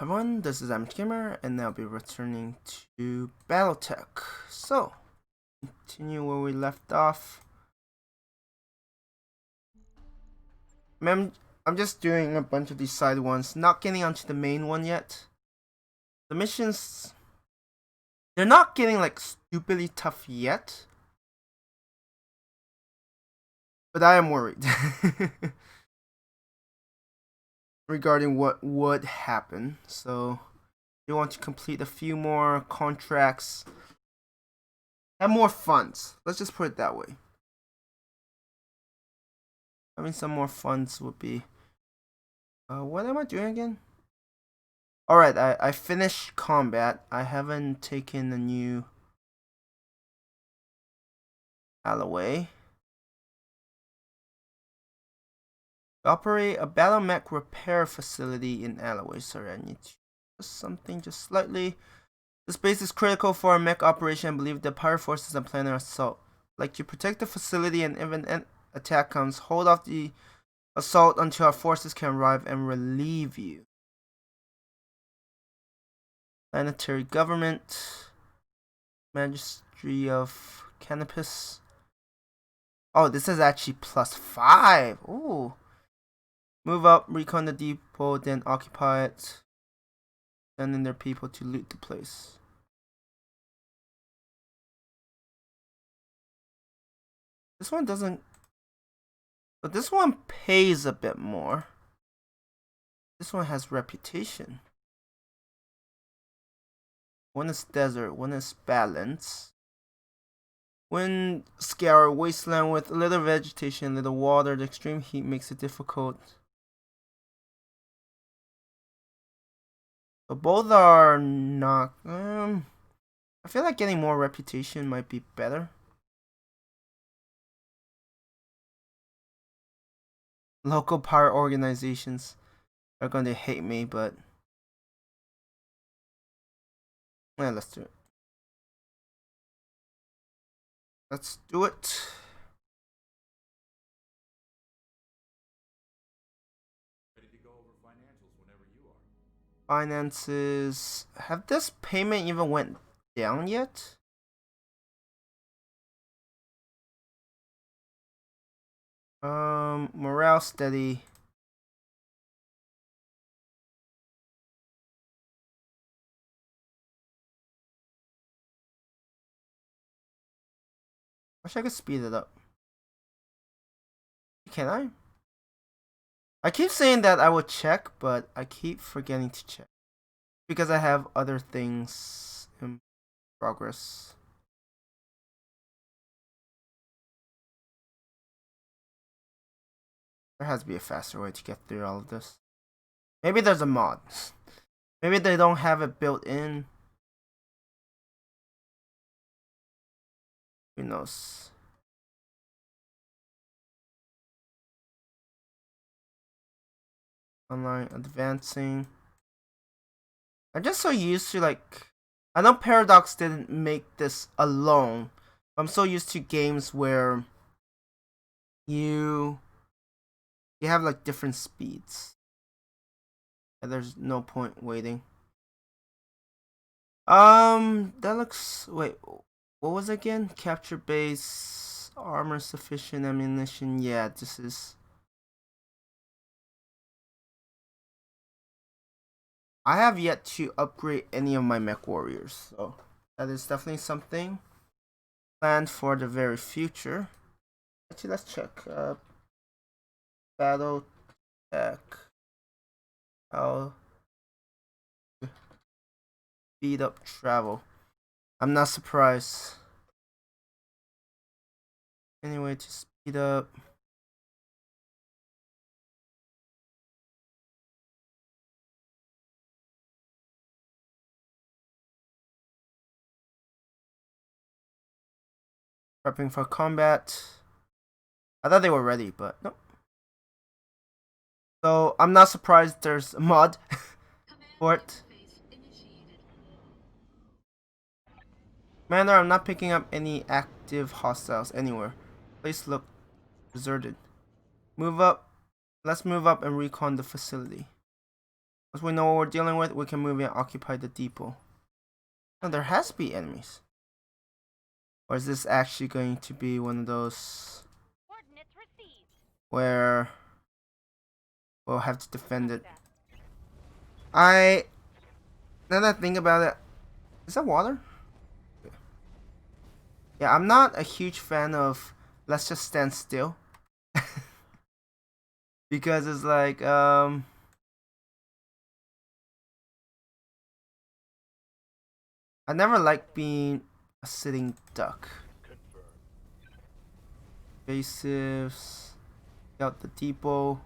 Everyone, this is Gamer, and I'll be returning to BattleTech. So, continue where we left off. I'm just doing a bunch of these side ones, not getting onto the main one yet. The missions, they're not getting like stupidly tough yet, but I am worried regarding what would happen. So, you want to complete a few more contracts, have more funds. Let's just put it that way. Having some more funds would be. What am I doing again? Alright, I finished combat. I haven't taken a new alleyway. Operate a BattleMech repair facility in alleyway. Sorry, I need to adjust something just slightly. This base is critical for our mech operation. I believe the pirate forces are planning an assault. Like to protect the facility, and if an attack comes, hold off the assault until our forces can arrive and relieve you. Planetary government, Magistry of Canopus. Oh, this is actually +5. Ooh. Move up, recon the depot, then occupy it. Sending their people to loot the place. This one doesn't. But this one pays a bit more. This one has reputation. One is desert, one is balance. Wind scour wasteland with little vegetation, little water. The extreme heat makes it difficult. So both are not. I feel like getting more reputation might be better. Local power organizations are going to hate me, but yeah, let's do it. Let's do it. Ready to go over financials whenever you are. Finances. Have this payment even went down yet? Morale steady. Wish I could speed it up. Can I? I keep saying that I would check, but I keep forgetting to check. Because I have other things in progress. There has to be a faster way to get through all of this. Maybe there's a mod. Maybe they don't have it built in. Who knows? Online advancing. I'm just so used to like. I know Paradox didn't make this alone. I'm so used to games where you have like different speeds. And there's no point waiting. That looks. Wait, what was it again? Capture base, armor sufficient, ammunition. Yeah, this is. I have yet to upgrade any of my MechWarriors, so that is definitely something planned for the very future. Actually, let's check. BattleTech. How speed up travel. I'm not surprised. Anyway, to speed up. Prepping for combat. I thought they were ready, but nope. So I'm not surprised there's a mod for it. Commander, I'm not picking up any active hostiles anywhere. Place look deserted. Move up. Let's move up and recon the facility. Once we know what we're dealing with, we can move in and occupy the depot. Now, there has to be enemies. Or is this actually going to be one of those where we'll have to defend it? Now that I think about it, is that water? Yeah, I'm not a huge fan of let's just stand still. Because it's like, I never liked being a sitting duck. Evasives, out the depot.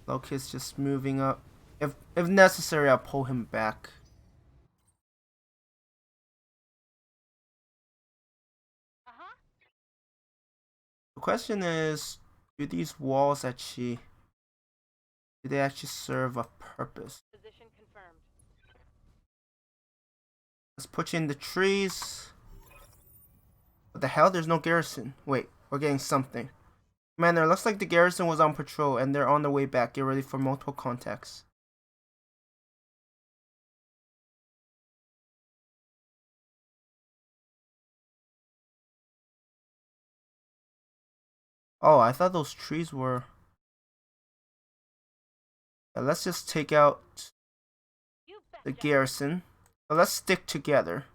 Locust just moving up. If necessary, I'll pull him back. The question is, do these walls actually, do they actually serve a purpose? Position confirmed. Let's put you in the trees. What the hell? There's no garrison. Wait, we're getting something. Commander, looks like the garrison was on patrol and they're on their way back. Get ready for multiple contacts. Oh, I thought those trees were... Yeah, let's just take out the garrison. But let's stick together.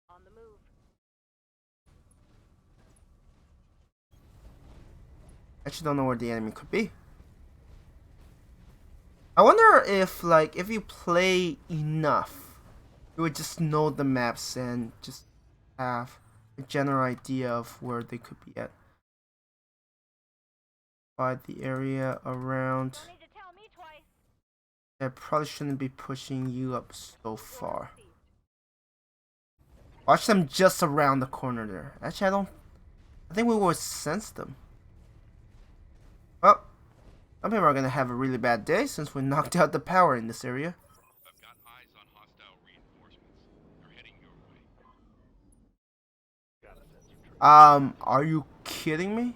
On the move. I actually don't know where the enemy could be. I wonder if, like, if you play enough, you would just know the maps and just have a general idea of where they could be at. By the area around. Don't need to tell me twice. I probably shouldn't be pushing you up so far. Watch them just around the corner there. Actually, I think we will sense them. Well, some people are gonna have a really bad day since we knocked out the power in this area. I've got eyes on hostile reinforcements. They're heading your way. Are you kidding me?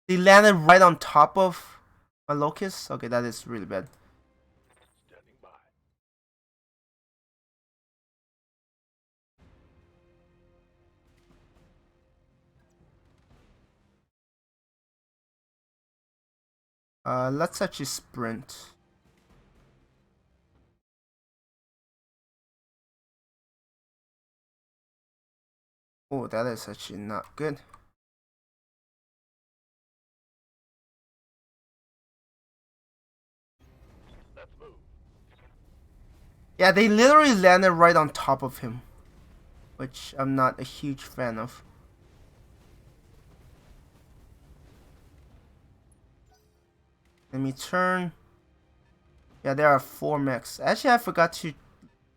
They landed right on top of my locust? Okay, that is really bad. Standing by. Let's actually sprint. Oh, that is actually not good. Let's move. Yeah, they literally landed right on top of him, which I'm not a huge fan of. Let me turn. Yeah, there are 4 mechs. Actually, I forgot to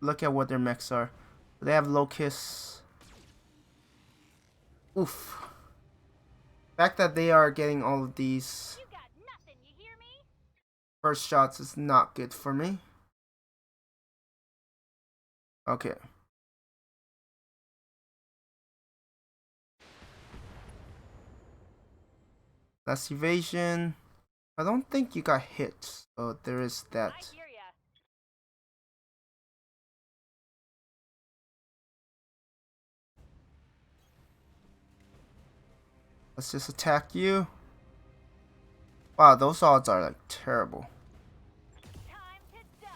look at what their mechs are. They have locusts. Oof. The fact that they are getting all of these You got nothing, you hear me? first shots is not good for me. Okay. Last evasion. I don't think you got hit, so there is I that. hear ya. Let's just attack you. Wow, those odds are like terrible. Time to die.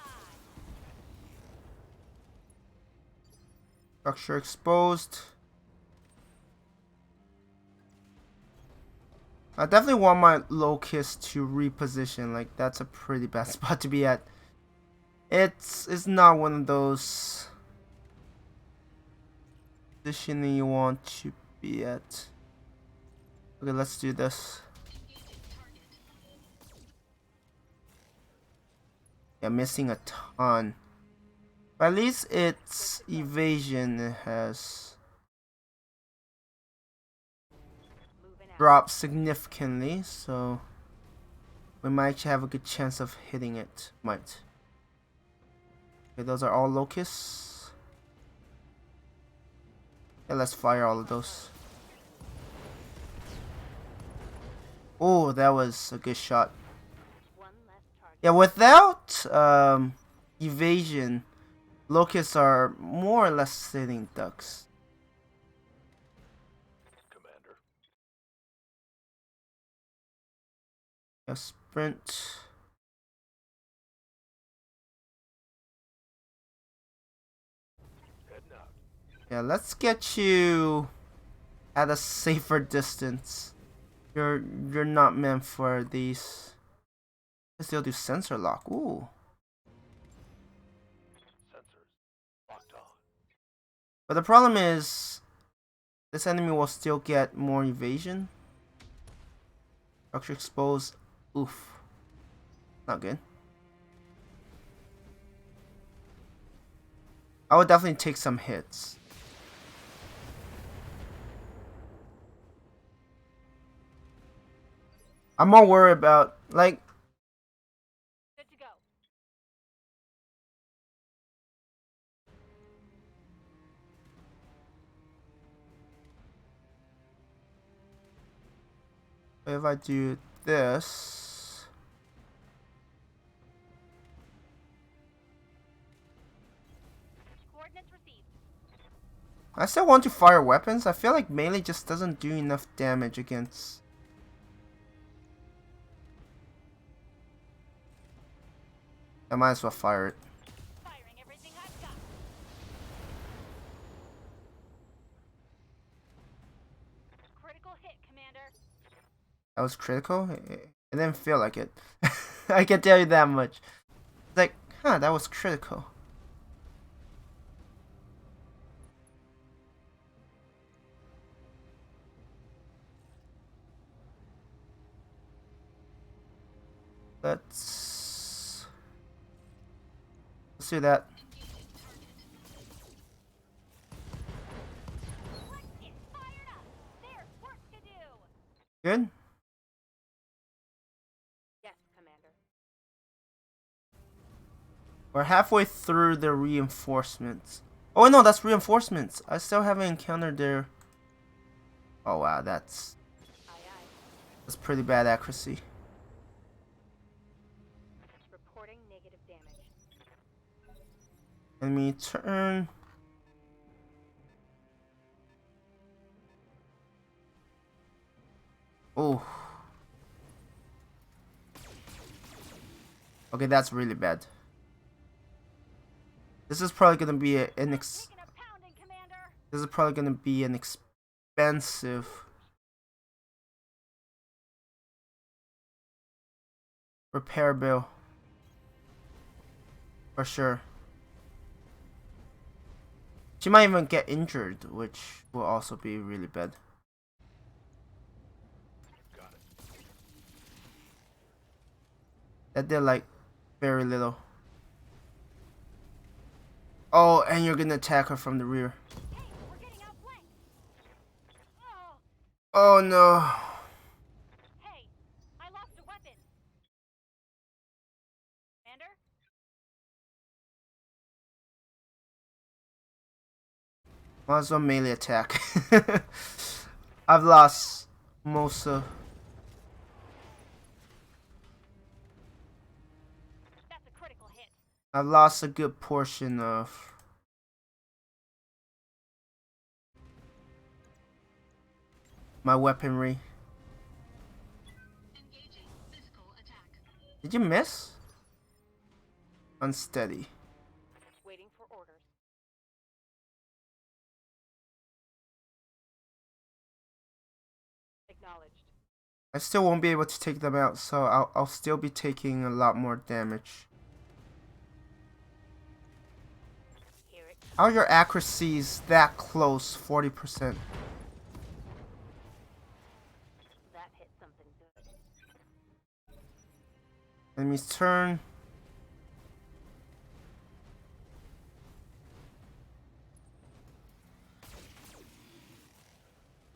Structure exposed. I definitely want my locust to reposition. Like, that's a pretty bad spot to be at. It's not one of those positioning you want to be at. Okay, let's do this. Yeah, missing a ton. But at least its evasion has Moving out. dropped significantly, so we might have a good chance of hitting it. Might. Okay, those are all locusts. Yeah, let's fire all of those. Oh, that was a good shot. One less target. Yeah, without evasion, locusts are more or less sitting ducks. Commander. Yeah, sprint. Heading out. Yeah, let's get you at a safer distance. You're not meant for these. Let's still do sensor lock. Ooh. Sensors locked on. But the problem is this enemy will still get more evasion. Structure exposed. Oof. Not good. I would definitely take some hits. I'm more worried about, like, Good to go. if I do this. Coordinates received. I still want to fire weapons. I feel like melee just doesn't do enough damage against. I might as well fire it. Firing everything I've got. Critical hit, Commander. That was critical. It didn't feel like it. I can tell you that much. It's like, huh, that was critical. Let's do that. Let's get fired up. There's work to do. Good. Yes, Commander. We're halfway through the reinforcements. Oh no, that's reinforcements. I still haven't encountered their. Oh wow, that's Aye, aye. pretty bad accuracy. Reporting negative damage. Enemy turn. Oh. Okay, that's really bad. This is probably gonna be Taking a pounding, Commander. this is probably gonna be an expensive repair bill. For sure. She might even get injured, which will also be really bad. Got it. That did like very little. Oh, and you're gonna attack her from the rear. Hey, we're getting outflanked. Oh, Oh no. hey, I lost a weapon. Commander? Might as well melee attack. I've lost most of. That's a critical hit. I've lost a good portion of my weaponry. Engaging physical attack. Did you miss? Unsteady. Waiting for orders. Acknowledged. I still won't be able to take them out, so I'll still be taking a lot more damage. Hear it. How are your accuracies that close? 40%. That hit something good. Enemy's turn.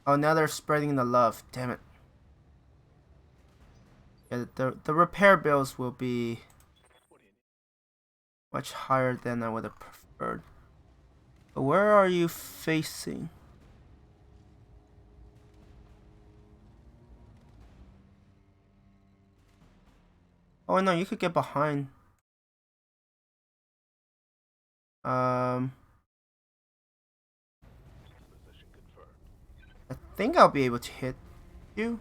Oh, now they're spreading the love. Damn it. Yeah, the repair bills will be What do you need? much higher than I would have preferred. But where are you facing? Oh no, you could get behind. Position confirmed. I think I'll be able to hit you.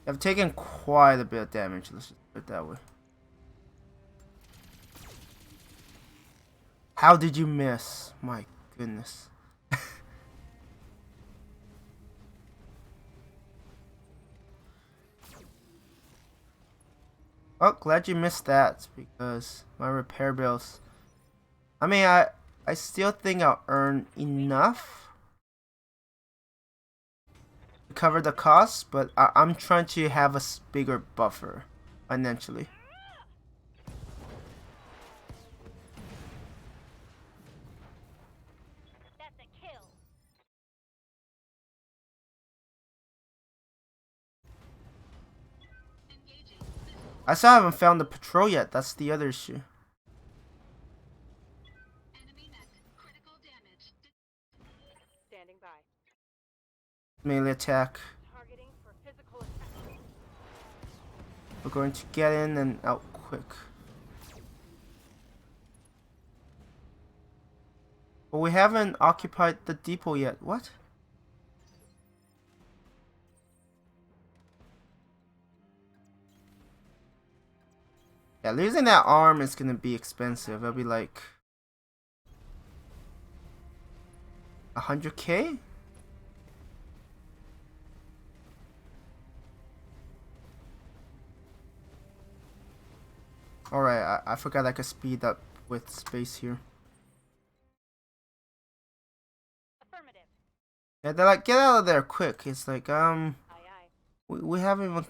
I've taken quite a bit of damage, let's just put it that way. How did you miss? My goodness. Oh, glad you missed that because my repair bills. I mean, I still think I'll earn enough to cover the costs, but I'm trying to have a bigger buffer financially. That's a kill. Engaging. Physical. I still haven't found the patrol yet. That's the other issue. Enemy mech. Critical damage. Standing by. Melee attack. Targeting for physical attack. We're going to get in and out quick. But we haven't occupied the depot yet. What? Yeah, losing that arm is gonna be expensive. It'll be like 100K? Alright, I forgot I could speed up with space here. Affirmative. Yeah, they're like, get out of there quick. It's like, Aye aye. we haven't even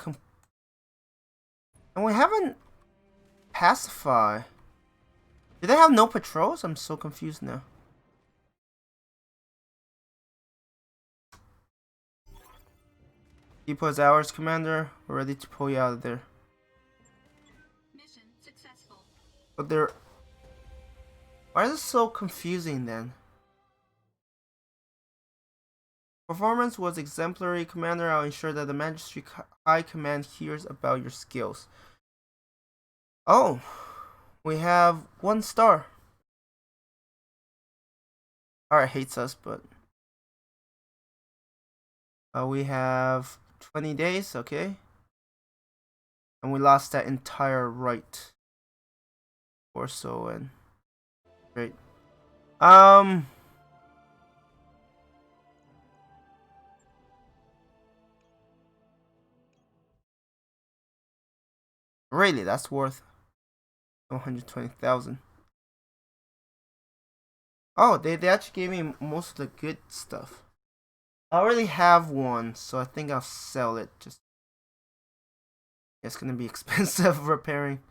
and we haven't pacified. Do they have no patrols? I'm so confused now. Depot is ours, Commander. We're ready to pull you out of there. Mission successful. But they're... Why is it so confusing then? Performance was exemplary, Commander. I'll ensure that the Majesty High Command hears about your skills. Oh, we have 1 star. Alright, hates us, but... we have 20 days, okay. And we lost that entire right. Or so, and... Great. Really, that's worth 120,000. Oh, they actually gave me most of the good stuff. I already have one, so I think I'll sell it. Just it's gonna be expensive repairing.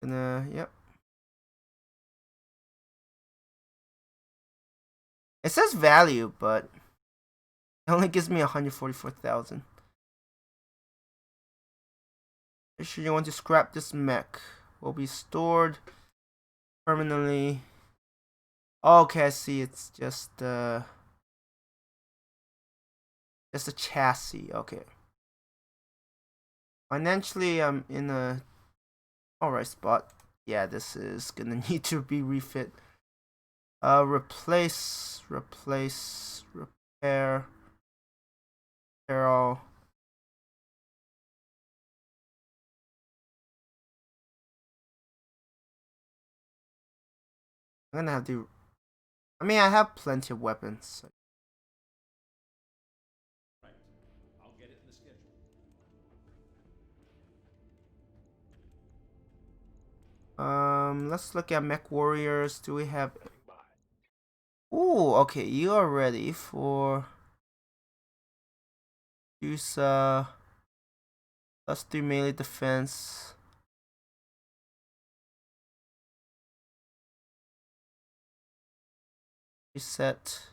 Yep. It says value, but it only gives me 144,000. Make sure you want to scrap this mech. Will be stored permanently. Oh, okay, I see. It's just a chassis. Okay. Financially, I'm in a alright spot. Yeah, this is gonna need to be refit. Replace, repair all. I'm gonna have to. I mean, I have plenty of weapons. Right. I'll get it in the schedule. Let's look at MechWarriors. Do we have? Standing by. Ooh, okay. You are ready for. Use let's do melee defense. Reset.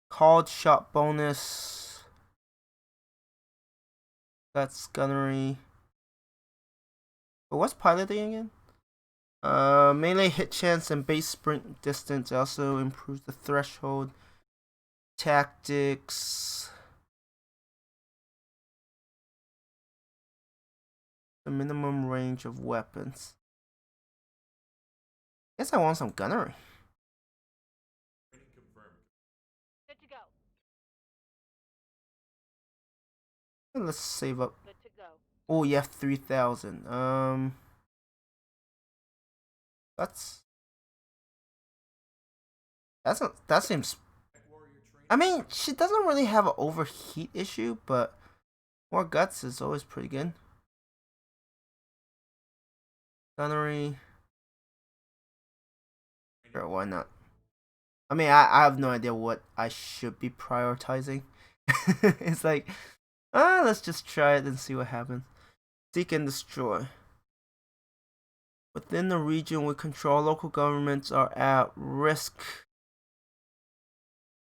Called shot bonus. That's gunnery. But what's piloting again? Melee hit chance and base sprint distance also improves the threshold. tactics. The minimum range of weapons. Guess I want some gunnery. Training confirmed. Good to go. Let's save up. Good to go. Oh, you have 3,000. That seems. MechWarrior training. I mean, she doesn't really have an overheat issue, but more guts is always pretty good. Gunnery. Sure, why not? I mean, I have no idea what I should be prioritizing. It's like, let's just try it and see what happens. Seek and destroy. Within the region we control, local governments are at risk.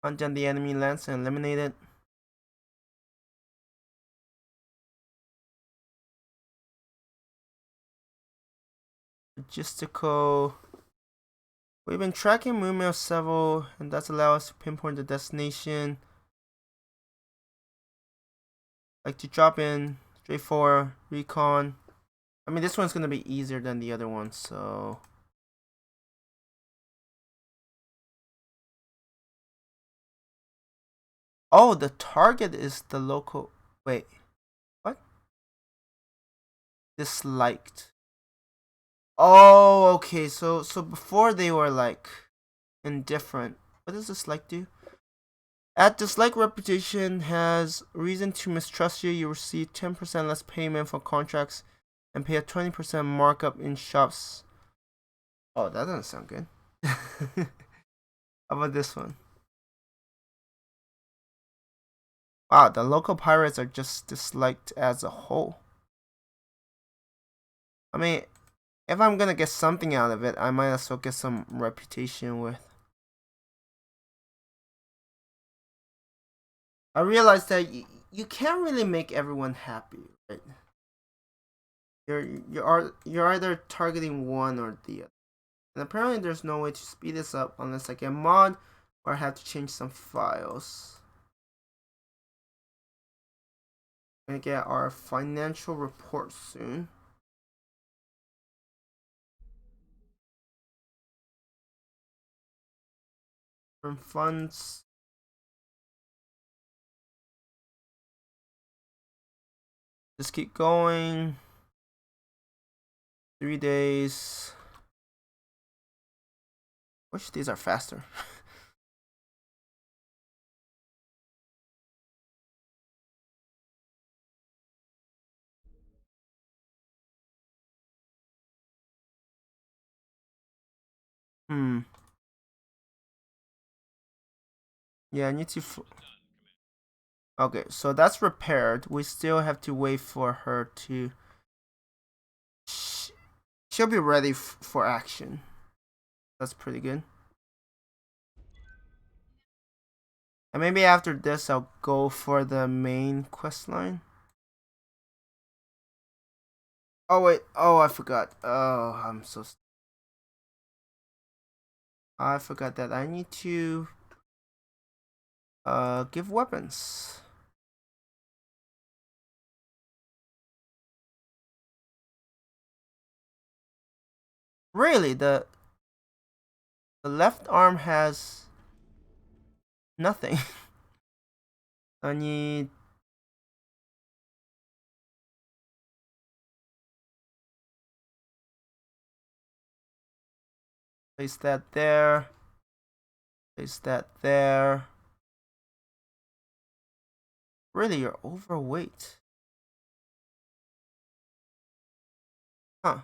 Hunt down the enemy lands and eliminate it. Logistical. We've been tracking movement of several, and that's allowed us to pinpoint the destination. Like to drop in, straightforward, recon. I mean, this one's gonna be easier than the other one, so. Oh, the target is the local. Wait, what? Disliked. Oh, okay. So before they were like indifferent. What does dislike do? At dislike reputation has reason to mistrust you. You receive 10% less payment for contracts and pay a 20% markup in shops. Oh, that doesn't sound good. How about this one? Wow, the local pirates are just disliked as a whole. I mean, if I'm gonna get something out of it, I might as well get some reputation with. I realized that you can't really make everyone happy, right? You're either targeting one or the other. And apparently there's no way to speed this up unless I get mod or I have to change some files. We're gonna get our financial report soon. From funds. Just keep going. 3 days. Wish these are faster. Yeah, I need to. Okay, so that's repaired. We still have to wait for her to. She'll be ready for action. That's pretty good. And maybe after this, I'll go for the main quest line. Oh wait, oh I forgot. Oh, I'm so. I forgot that I need to give weapons. Really, the left arm has nothing. I need. Place that there. Place that there. Really, you're overweight. Huh.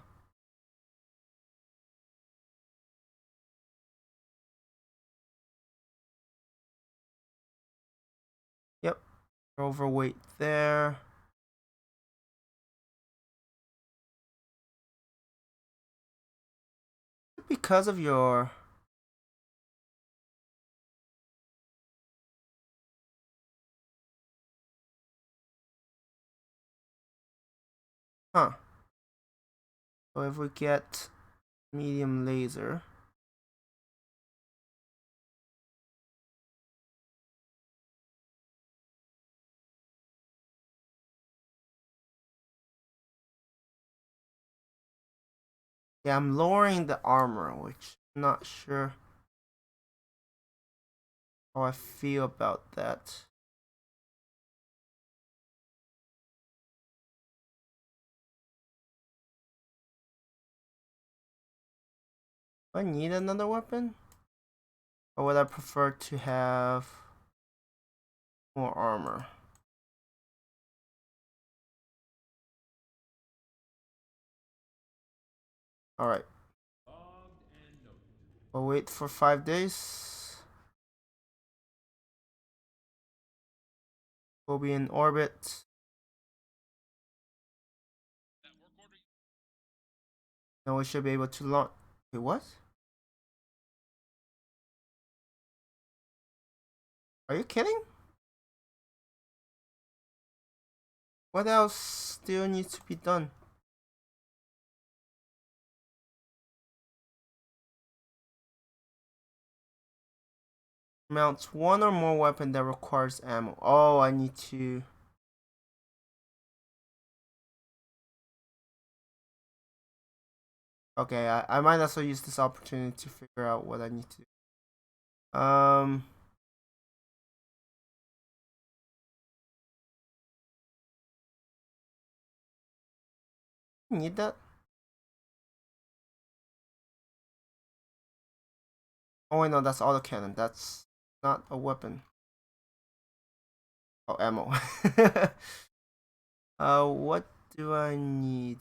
Yep. You're overweight there. Because of your. Huh. So if we get medium laser. Yeah, I'm lowering the armor, which I'm not sure how I feel about that. Do I need another weapon? Or would I prefer to have more armor? Alright. We'll wait for 5 days. We'll be in orbit. And we should be able to launch. Wait, what? Are you kidding? What else still needs to be done? Mounts one or more weapon that requires ammo. Oh, I need to. Okay, I might as well use this opportunity to figure out what I need to do. Need that? Oh wait, no, that's autocannon. That's not a weapon. Oh, ammo. What do I need?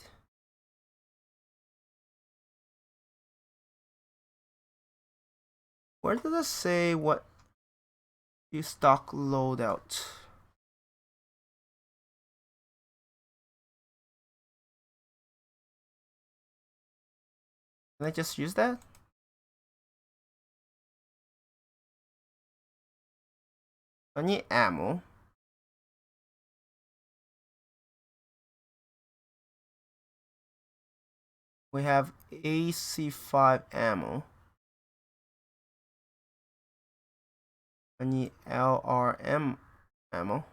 Where did it say what you stock loadout? Can I just use that? I need ammo. We have AC5 ammo. I need LRM ammo.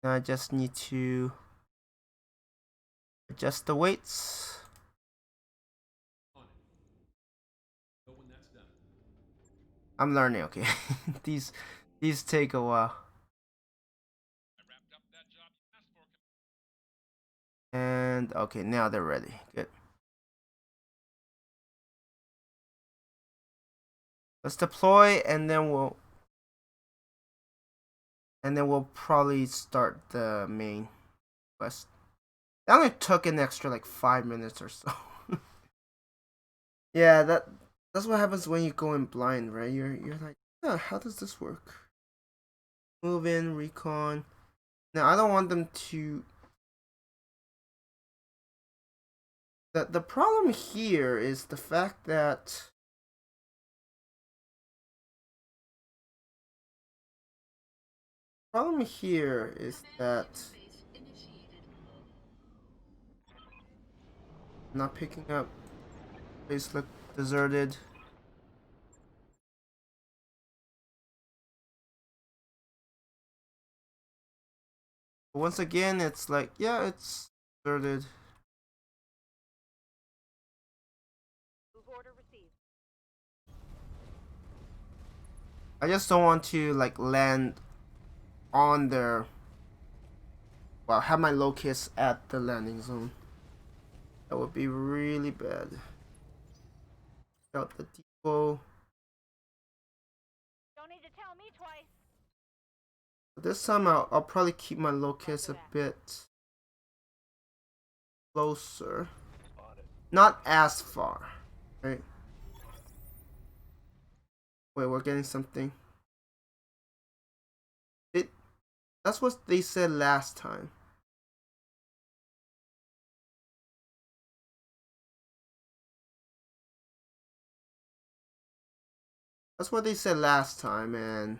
And I just need to adjust the weights. I'm learning, okay. these take a while. And okay, now they're ready. Good. Let's deploy and then we'll probably start the main quest. It only took an extra like 5 minutes or so. Yeah, that's what happens when you go in blind, right? You're like, yeah, how does this work? Move in, recon. Now I don't want them to. The problem here is the fact that not picking up. Place look deserted. But once again, it's like, yeah, it's deserted. Move order received. I just don't want to like land on their. Well, have my locust at the landing zone. That would be really bad. Out the depot. Don't need to tell me twice. This time I'll probably keep my locust a bit closer. Not as far, right? Wait, we're getting something. That's what they said last time. That's what they said last time, and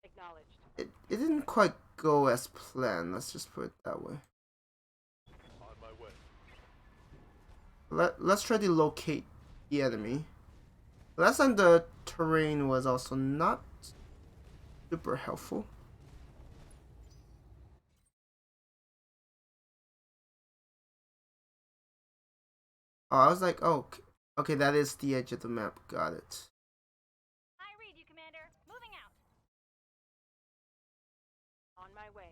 Acknowledged. it didn't quite go as planned. Let's just put it that way. On my way. Let's try to locate the enemy. Last time the terrain was also not super helpful. Oh, I was like, oh, okay, that is the edge of the map. Got it. I read you, Commander. Moving out. On my way.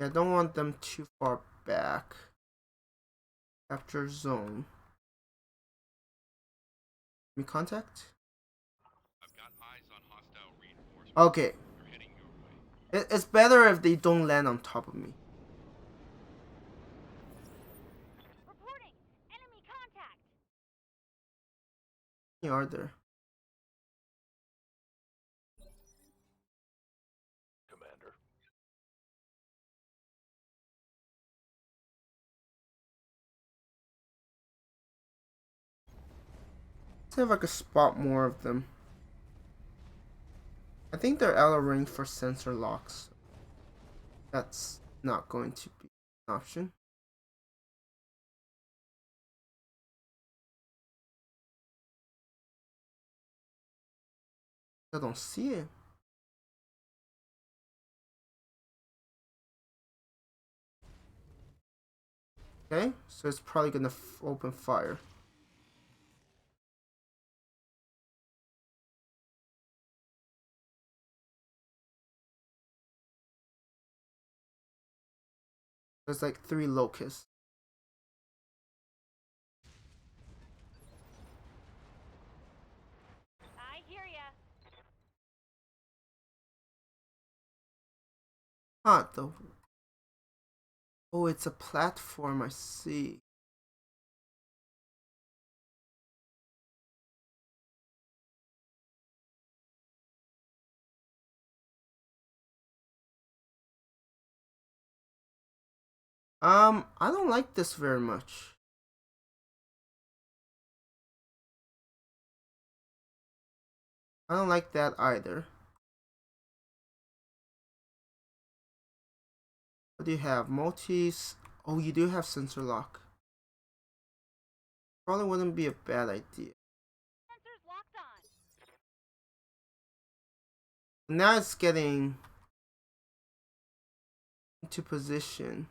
Yeah, I don't want them too far back. Capture zone. Me contact? I've got eyes on hostile reinforcements. Okay. They're heading your way. It's better if they don't land on top of me. Reporting. Enemy contact. How many are there? Commander. Let's see if I could spot more of them. I think they're out of range for sensor locks. That's not going to be an option. I don't see it. Okay, so it's probably gonna open fire. There's like 3 locusts. I hear ya. Huh, though. Oh, it's a platform, I see. I don't like this very much. I don't like that either. What do you have? Multis. Oh, you do have sensor lock. Probably wouldn't be a bad idea. Sensors locked on. Now it's getting into position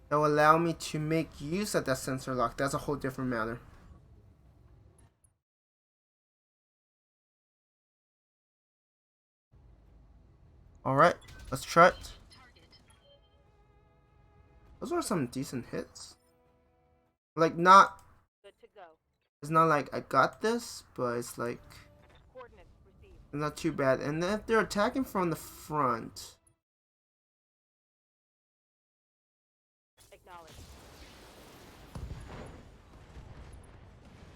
that will allow me to make use of that sensor lock. That's a whole different matter. Alright, let's try it. Those are some decent hits. Like, not. Good to go. It's not like I got this, but it's like. Coordinates received. Not too bad. And then if they're attacking from the front. Acknowledged.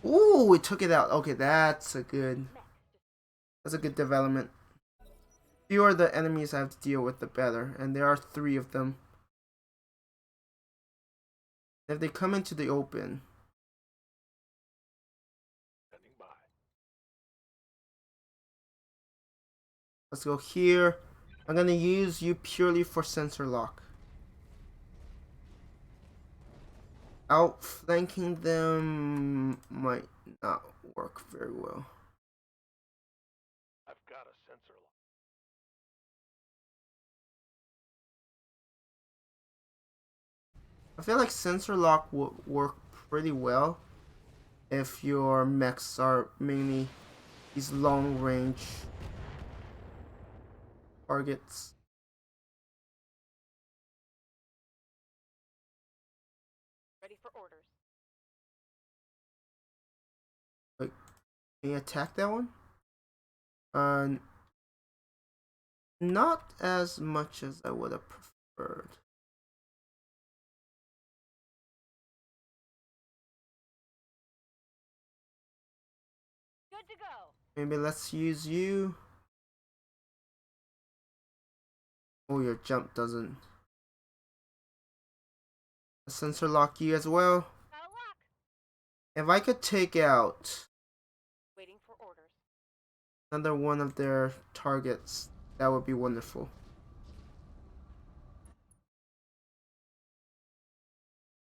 Ooh, we took it out. Okay, that's a good development. Fewer the enemies I have to deal with, the better. And there are 3 of them. If they come into the open. Standing by. Let's go here. I'm gonna use you purely for sensor lock. Outflanking them might not work very well. I've got a sensor lock. I feel like sensor lock would work pretty well if your mechs are mainly these long range targets. Ready for orders. Wait, can you attack that one? Uh, not as much as I would have preferred. Good to go. Maybe let's use you. Oh, your jump doesn't. Sensor lock you as well. Got a lock. If I could take out Waiting for orders. another one of their targets, that would be wonderful.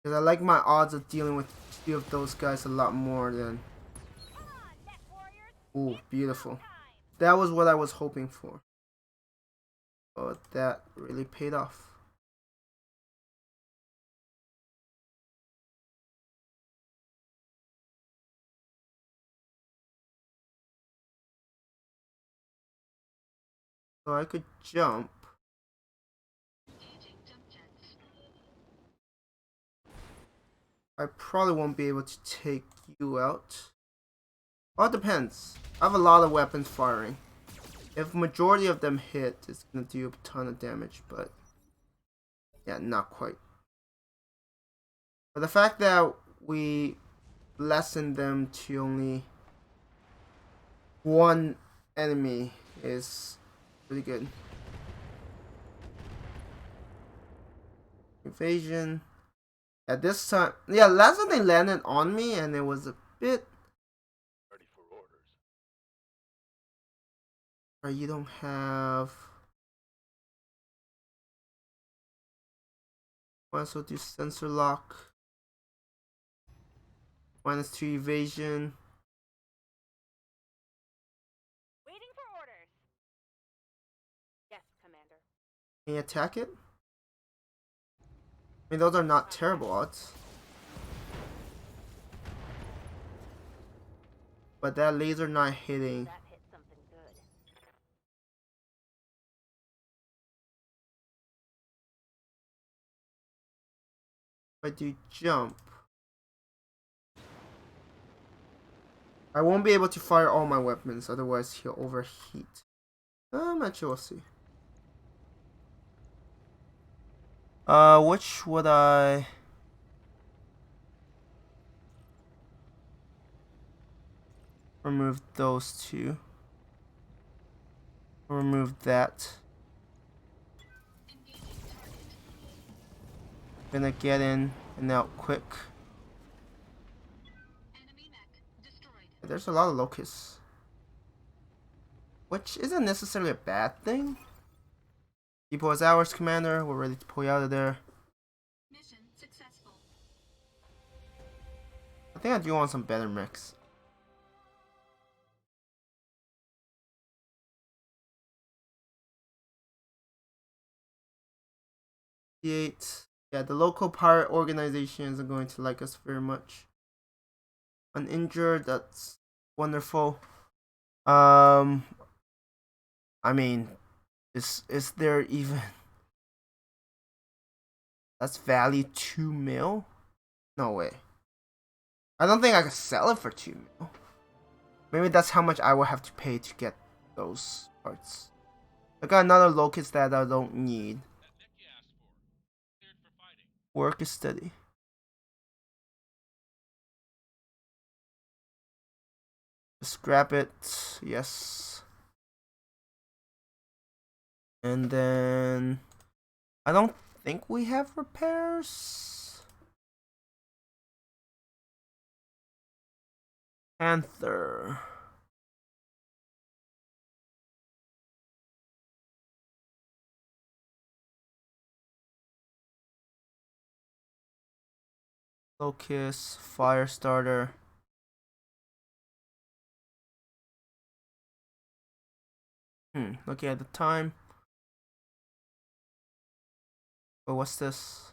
Because I like my odds of dealing with 2 of those guys a lot more than. Come on, MechWarriors. Ooh, beautiful. Time. That was what I was hoping for. But that really paid off. So I could jump. Engaging jump jets. I probably won't be able to take you out. Well, it depends. I have a lot of weapons firing. If majority of them hit, it's gonna do a ton of damage, but yeah, not quite. But the fact that we lessened them to only one enemy is pretty good. Invasion. At this time, yeah, last time they landed on me and it was a bit. Ready for orders. You don't have. Might as well do sensor lock. -2 evasion. Waiting for orders. Yes, Commander. Can you attack it? I mean, those are not terrible odds. But that laser not hitting. That hit something good. If I do jump, I won't be able to fire all my weapons, otherwise he'll overheat. Actually, we'll see. Which would I... remove those two. Remove that. Engaging target. Gonna get in and out quick. Enemy mech destroyed. There's a lot of locusts. Which isn't necessarily a bad thing. Depot is ours, Commander. We're ready to pull you out of there. Mission successful. I think I do want some better mechs. Yeah, the local pirate organization isn't going to like us very much. Uninjured, that's wonderful. I mean, is there even... That's value 2 mil? No way. I don't think I could sell it for 2 mil. Maybe that's how much I will have to pay to get those parts. I got another locust that I don't need. That mech you asked for. Cleared for fighting. Work is steady. Scrap it. Yes. And then... I don't think we have repairs. Panther. Locust, Firestarter. Looking at the time. Oh, what's this?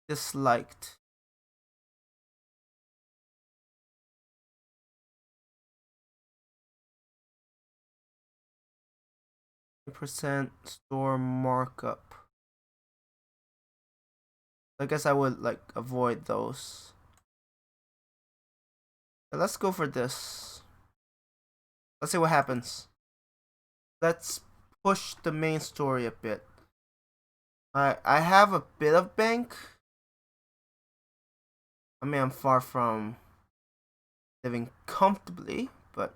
Disliked. % store markup. I guess I would like avoid those. But let's go for this. Let's see what happens. Let's push the main story a bit. I have a bit of bank. I mean, I'm far from living comfortably, but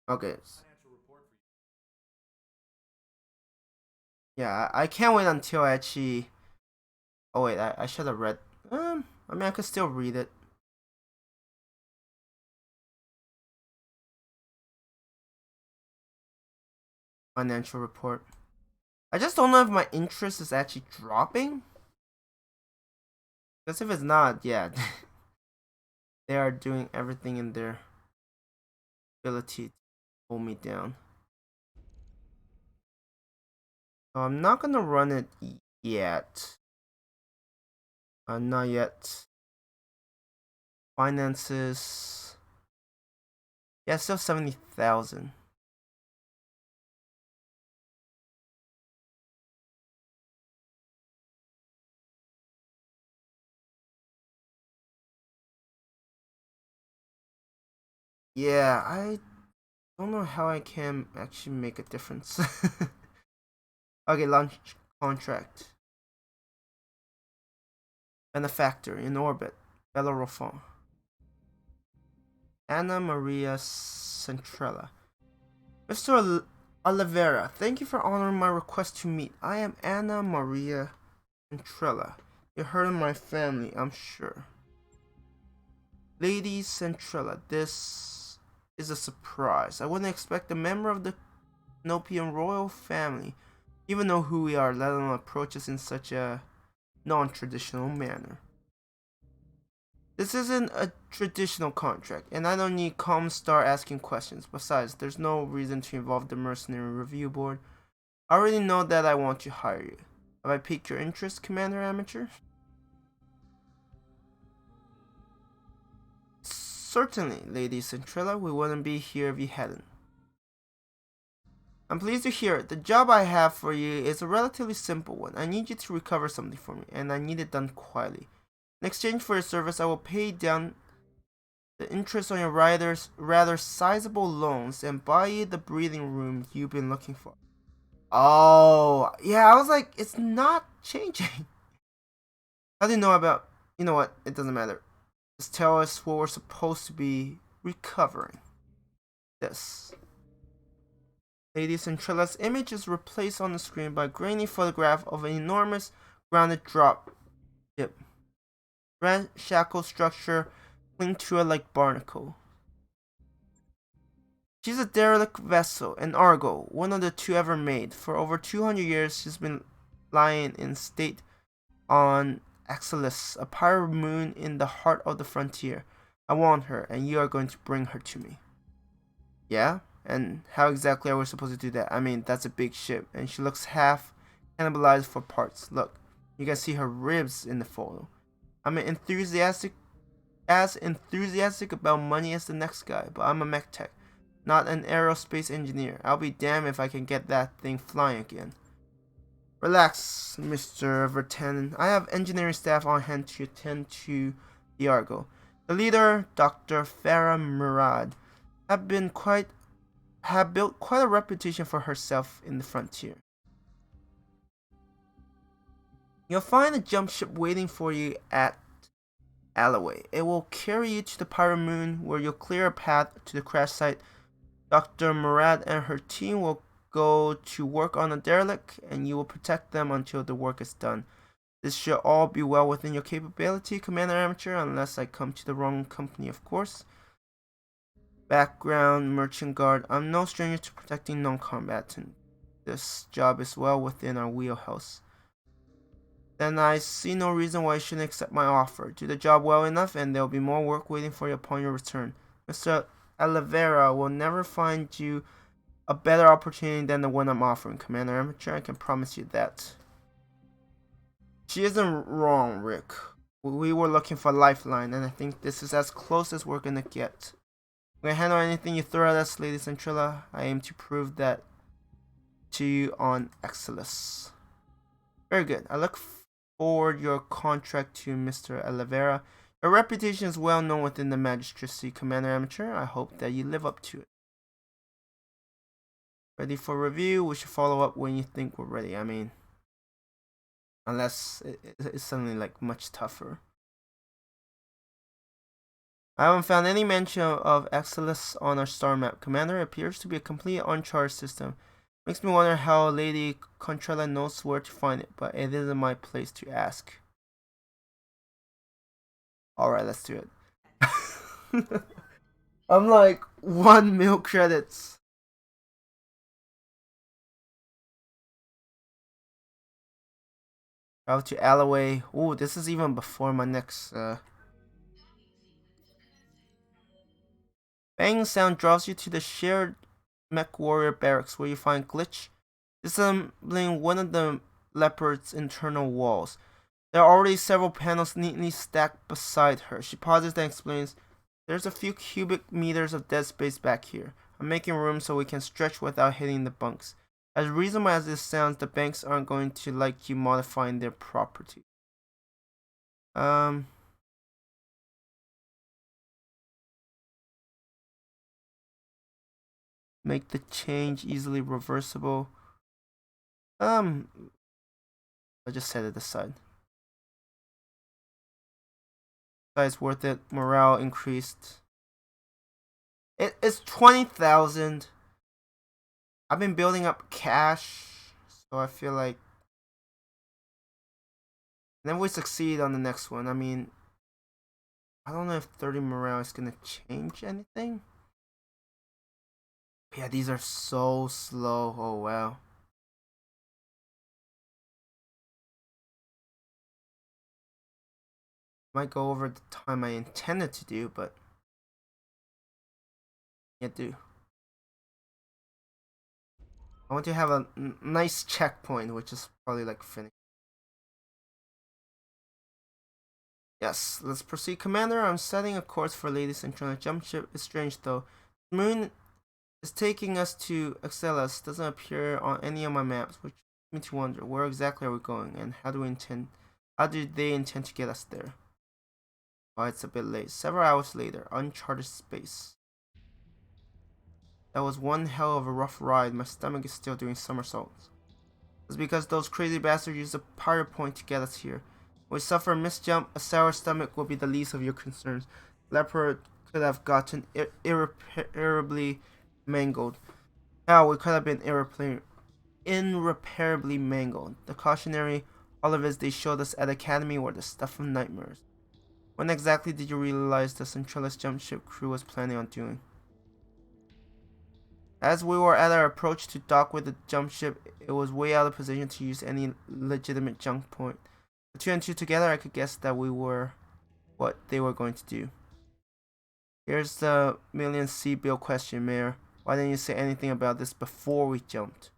okay. Financial report for you. Yeah, I can't wait until I actually. Oh wait, I should have read. I mean, I could still read it. Financial report. I just don't know if my interest is actually dropping. Because if it's not, yeah, they are doing everything in their ability to pull me down. So I'm not gonna run it yet. Not yet. Finances. Yeah, still 70,000. Yeah, I don't know how I can actually make a difference. Okay, launch contract. Benefactor in orbit. Bellerophon. Anna Maria Centrella. Mr. Oliveira, thank you for honoring my request to meet. I am Anna Maria Centrella. You heard of my family, I'm sure. Lady Centrella, this is a surprise. I wouldn't expect a member of the Nopian royal family even know who we are, let alone approach us in such a non-traditional manner. This isn't a traditional contract, and I don't need Comstar asking questions. Besides, there's no reason to involve the mercenary review board. I already know that I want to hire you. Have I piqued your interest, Commander Amateur? Certainly, Lady Centrella, we wouldn't be here if you hadn't. I'm pleased to hear it. The job I have for you is a relatively simple one. I need you to recover something for me, and I need it done quietly. In exchange for your service, I will pay down the interest on your rather sizable loans and buy you the breathing room you've been looking for. Oh, yeah, I was like, it's not changing. How do you know about... You know what? It doesn't matter. Just tell us what we're supposed to be recovering. This. Lady Centrella's image is replaced on the screen by a grainy photograph of an enormous grounded drop ship. Ramshackle structure cling to her like barnacle. She's a derelict vessel, an Argo, one of the two ever made. For over 200 years, she's been lying in state on Axelis, a pirate moon in the heart of the frontier. I want her, and you are going to bring her to me. Yeah? And how exactly are we supposed to do that? I mean, that's a big ship, and she looks half cannibalized for parts. Look, you can see her ribs in the photo. I'm as enthusiastic about money as the next guy, but I'm a mech tech, not an aerospace engineer. I'll be damned if I can get that thing flying again. Relax, Mr. Vertanen. I have engineering staff on hand to attend to the Argo. The leader, Dr. Farah Murad, have built quite a reputation for herself in the frontier. You'll find a jump ship waiting for you at Alloway. It will carry you to the pirate moon where you'll clear a path to the crash site. Dr. Murad and her team will go to work on the derelict, and you will protect them until the work is done. This should all be well within your capability, Commander Amateur, unless I come to the wrong company, of course. Background, Merchant Guard. I'm no stranger to protecting non-combatants. This job is well within our wheelhouse. Then I see no reason why you shouldn't accept my offer. Do the job well enough, and there'll be more work waiting for you upon your return. Mr. Oliveira will never find you a better opportunity than the one I'm offering, Commander Amateur. I can promise you that. She isn't wrong, Rick. We were looking for a lifeline, and I think this is as close as we're gonna get. I'm gonna handle anything you throw at us, Lady Centrella. I aim to prove that to you on Exilus. Very good. I look forward your contract to Mr. Oliveira. Your reputation is well known within the magistracy, Commander Amateur. I hope that you live up to it. Ready for review? We should follow up when you think we're ready. I mean, unless it's suddenly like much tougher. I haven't found any mention of Exilus on our star map, Commander. It appears to be a complete uncharted system. Makes me wonder how Lady Contrella knows where to find it, but it isn't my place to ask. Alright, let's do it. I'm like 1 mil credits. Out to Alloway. Ooh, this is even before my next bang sound draws you to the shared MechWarrior barracks where you find Glitch, Disassembling one of the leopard's internal walls. There are already several panels neatly stacked beside her. She pauses and explains, "There's a few cubic meters of dead space back here. I'm making room so we can stretch without hitting the bunks. As reasonable as this sounds, the banks aren't going to like you modifying their property." Make the change easily reversible. I just set it aside. It's worth it. Morale increased. It's 20,000. I've been building up cash, so I feel like. And then we succeed on the next one. I mean, I don't know if 30 morale is gonna change anything. Yeah, these are so slow. Oh wow. Might go over the time I intended to do, but can't do. I want to have a nice checkpoint, which is probably like finish. Yes, let's proceed, Commander. I'm setting a course for Lady Central jump ship. It's strange though. The moon is taking us to Excellus. Doesn't appear on any of my maps, which makes me to wonder where exactly are we going and how do they intend to get us there? Oh, it's a bit late. Several hours later, uncharted space. That was one hell of a rough ride. My stomach is still doing somersaults. It's because those crazy bastards used a pirate point to get us here. When we suffer a misjump, a sour stomach will be the least of your concerns. Leopard could have gotten irreparably mangled. Hell, we could have been irreparably mangled. The cautionary holovids they showed us at Academy were the stuff of nightmares. When exactly did you realize the Centralis jump ship crew was planning on doing? As we were at our approach to dock with the jump ship, it was way out of position to use any legitimate jump point. The two and two together, I could guess that we were what they were going to do. Here's the million C bill question, Mayor. Why didn't you say anything about this before we jumped?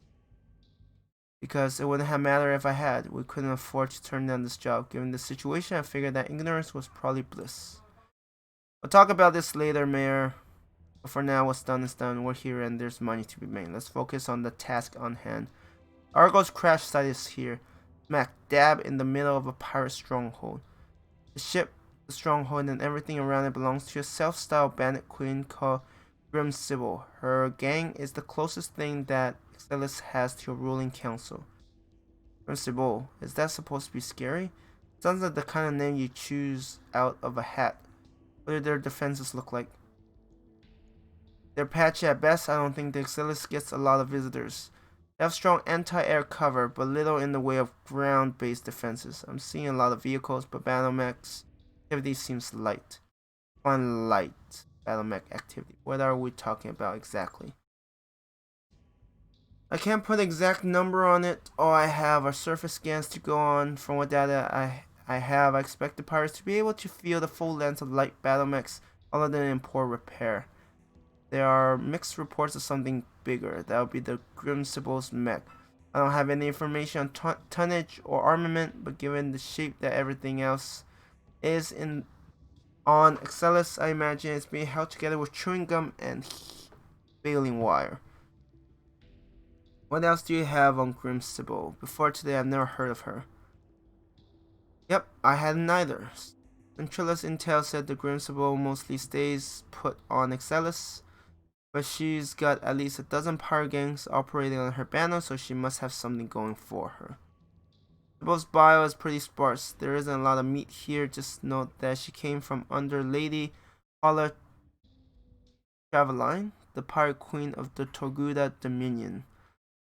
Because it wouldn't have mattered if I had. We couldn't afford to turn down this job. Given the situation, I figured that ignorance was probably bliss. We'll talk about this later, Mayor. But for now, what's done is done. We're here and there's money to be made. Let's focus on the task on hand. Argo's crash site is here. Smack dab in the middle of a pirate stronghold. The ship, the stronghold, and everything around it belongs to a self-styled bandit queen called Grim Sybil. Her gang is the closest thing that Excellus has to a ruling council. Grim Sybil, is that supposed to be scary? Sounds like the kind of name you choose out of a hat. What do their defenses look like? They're patchy at best. I don't think the Excellus gets a lot of visitors. They have strong anti-air cover, but little in the way of ground-based defenses. I'm seeing a lot of vehicles, but BattleMechs activity seems light. On light BattleMech activity. What are we talking about exactly? I can't put an exact number on it. All I have are surface scans to go on. From what data I have, I expect the pirates to be able to feel the full length of light BattleMechs other than in poor repair. There are mixed reports of something bigger. That would be the Grim Sybil's Mech. I don't have any information on tonnage or armament, but given the shape that everything else is on Excellus, I imagine it's being held together with chewing gum and baling wire. What else do you have on Grim Sybil? Before today, I've never heard of her. Yep, I hadn't either. Centralis Intel said the Grim Sybil mostly stays put on Excellus, but she's got at least a dozen pirate gangs operating on her banner, so she must have something going for her. Sybil's bio is pretty sparse. There isn't a lot of meat here. Just note that she came from under Lady Paula Traveline, the pirate queen of the Torguda Dominion.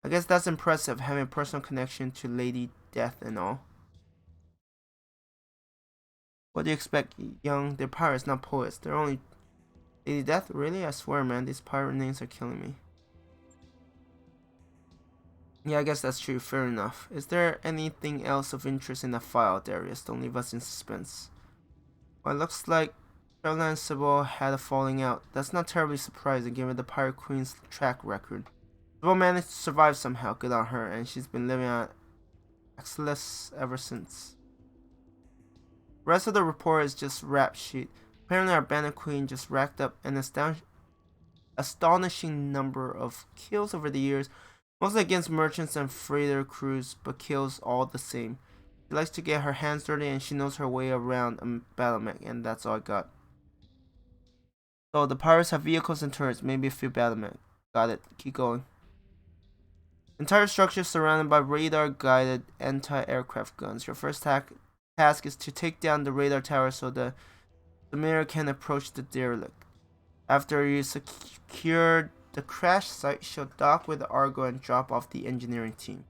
I guess that's impressive, having a personal connection to Lady Death and all. What do you expect, young? They're pirates, not poets. They're only... Lady Death? Really? I swear, man, these pirate names are killing me. Yeah, I guess that's true. Fair enough. Is there anything else of interest in the file, Darius? Don't leave us in suspense. Well, it looks like Traveler and Sybil had a falling out. That's not terribly surprising given the Pirate Queen's track record. Will managed to survive somehow, good on her, and she's been living on Exilus ever since. The rest of the report is just rap sheet. Apparently our bandit queen just racked up an astonishing number of kills over the years, mostly against merchants and freighter crews, but kills all the same. She likes to get her hands dirty and she knows her way around a BattleMech, and that's all I got. So the pirates have vehicles and turrets, maybe a few BattleMech. Got it, keep going. Entire structure surrounded by radar-guided anti-aircraft guns. Your first task is to take down the radar tower so the submariner can approach the derelict. After you secure the crash site, she'll dock with the Argo and drop off the engineering team.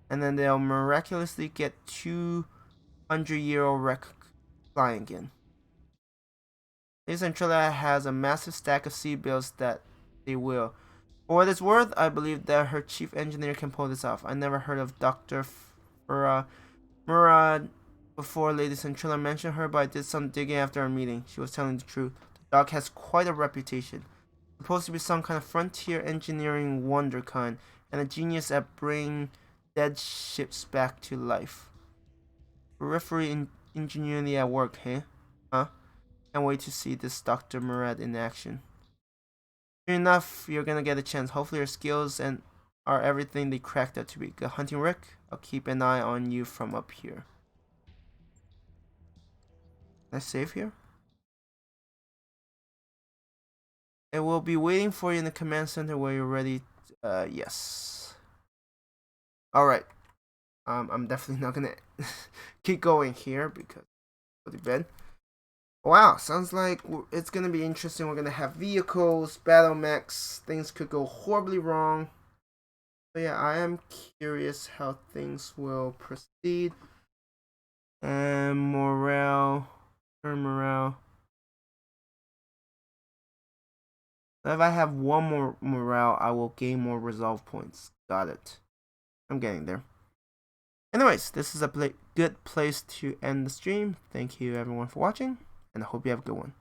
And then they'll miraculously get 200-year-old wreck flying again. Lady Centrilla has a massive stack of sea bills that they will. For what it's worth, I believe that her chief engineer can pull this off. I never heard of Dr. Murad before Lady Centrilla mentioned her, but I did some digging after our meeting. She was telling the truth. The dog has quite a reputation. Supposed to be some kind of frontier engineering wonder kind, and a genius at bringing dead ships back to life. Periphery ingenuity at work, eh? Huh? Can't wait to see this Dr. Murad in action. Soon enough, you're gonna get a chance. Hopefully your skills are everything they cracked out to be. Good hunting, Rick. I'll keep an eye on you from up here. Can I save here? It will be waiting for you in the command center where you're ready. Yes. Alright. I'm definitely not gonna keep going here because I'll go to bed. Wow, sounds like it's gonna be interesting. We're gonna have vehicles, BattleMechs. Things could go horribly wrong. But yeah, I am curious how things will proceed. And morale. If I have one more morale, I will gain more resolve points. Got it. I'm getting there. Anyways, this is a good place to end the stream. Thank you everyone for watching, and I hope you have a good one.